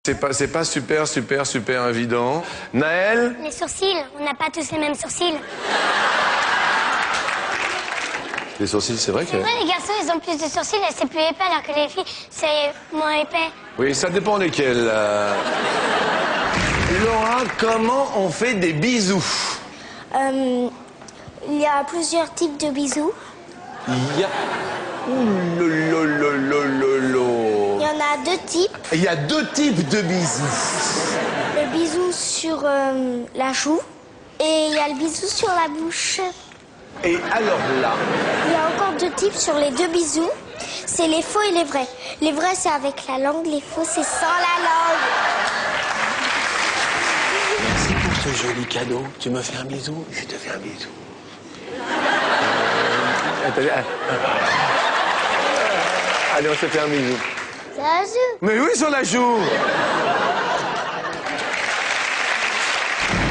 C'est pas super évident. Naël? Les sourcils, on n'a pas tous les mêmes sourcils. Les sourcils, c'est vrai que... C'est vrai, les garçons, ils ont plus de sourcils et c'est plus épais, alors que les filles, c'est moins épais. Oui, ça dépend lesquels. Laura, comment on fait des bisous? Il y a plusieurs types de bisous. Il y a... Il y en a deux types. Il y a deux types de bisous. Le bisou sur la joue et il y a le bisou sur la bouche. Et alors là... Il y a encore deux types sur les deux bisous. C'est les faux et les vrais. Les vrais, c'est avec la langue. Les faux, c'est sans la langue. Merci pour ce joli cadeau. Tu me fais un bisou? Je te fais un bisou. Allez, on se fait un bisou. C'est la joue. Mais oui, sur la joue.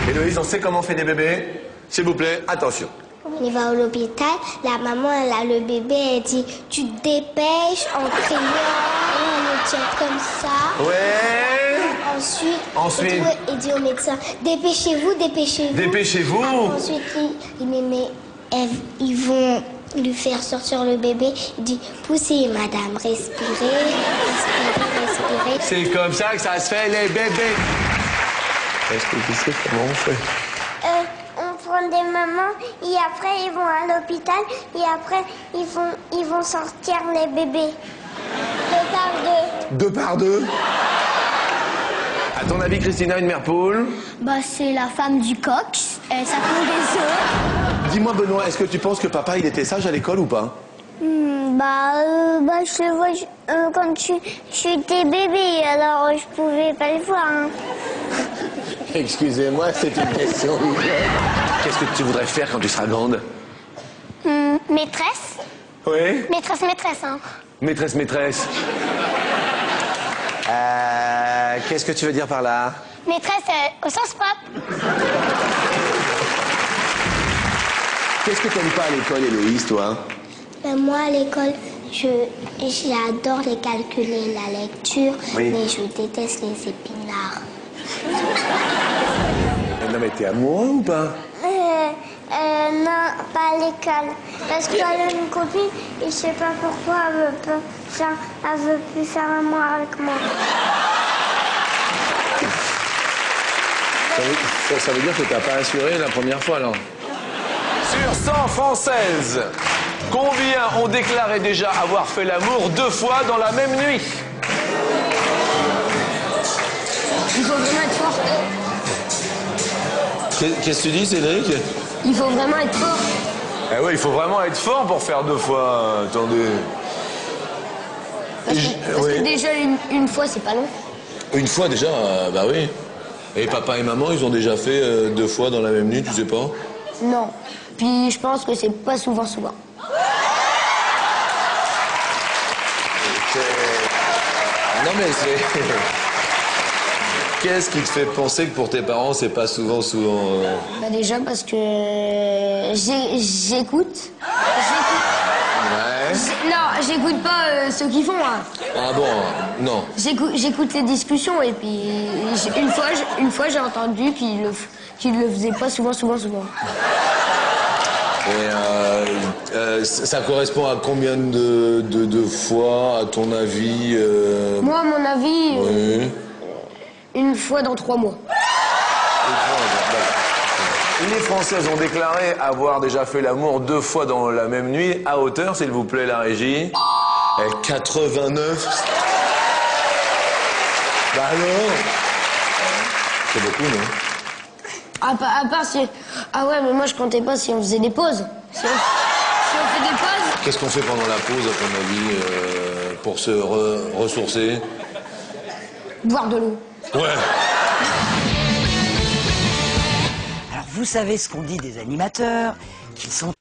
Héloïse, on sait comment on fait des bébés? S'il vous plaît, attention. Il va à l'hôpital, la maman, elle a le bébé, elle dit « Tu te dépêches en criant, on le tient comme ça. » Ouais. Ensuite, il dit au médecin « Dépêchez-vous, dépêchez-vous. » Dépêchez-vous. Ensuite, il met mais ils vont lui faire sortir le bébé. Il dit « Poussez, madame, respirez, respirez. » C'est comme ça que ça se fait, les bébés. Est-ce que tu sais comment on fait? On prend des mamans et après ils vont à l'hôpital et après ils vont sortir les bébés. Deux par deux. Deux par deux. À ton avis, Christina, une mère poule? Bah c'est la femme du coq, ça pond des œufs. Dis-moi, Benoît, est-ce que tu penses que papa, il était sage à l'école ou pas? Je le vois quand j'étais bébé, alors je pouvais pas le voir. Hein. Excusez-moi, c'est une question. Qu'est-ce que tu voudrais faire quand tu seras grande? Maîtresse. Oui. Maîtresse, hein. Maîtresse. Qu'est-ce que tu veux dire par là? Maîtresse au sens propre. Qu'est-ce que t'aimes pas à l'école, Héloïse, toi? Moi, à l'école, j'adore les calculs et la lecture, oui. Mais je déteste les épinards. Non, mais t'es amoureux ou pas? Non, pas à l'école. Parce qu'elle a une copine et je sais pas pourquoi elle veut plus faire amour avec moi. Ça veut dire que t'as pas assuré la première fois, alors? Sur 100 Françaises, combien ont déclaré déjà avoir fait l'amour 2 fois dans la même nuit? Il faut vraiment être fort. Qu'est-ce que tu dis, Cédric? Il faut vraiment être fort. Eh oui, il faut vraiment être fort pour faire 2 fois. Attendez. Parce que déjà, une fois, c'est pas long. Une fois déjà, bah oui. Et papa et maman, ils ont déjà fait 2 fois dans la même nuit, tu sais pas? Non. Puis je pense que c'est pas souvent. Non mais c'est... Qu'est-ce qui te fait penser que pour tes parents, c'est pas souvent Bah déjà parce que j'écoute. Ouais. Non, j'écoute pas ce qu'ils font. Hein. Ah bon, non. J'écoute les discussions et puis une fois j'ai entendu qu'ils le faisaient pas souvent. Et ça correspond à combien de fois, à ton avis Moi, à mon avis, Oui. une fois dans 3 mois. Les Françaises ont déclaré avoir déjà fait l'amour 2 fois dans la même nuit. À hauteur, s'il vous plaît, la régie. Et 89. Bah alors? C'est beaucoup, non? À part si... Ah ouais, mais moi je comptais pas si on faisait des pauses. Si on fait des pauses... Qu'est-ce qu'on fait pendant la pause, à ton avis, pour se ressourcer? Boire de l'eau. Ouais. Alors vous savez ce qu'on dit des animateurs, qu'ils sont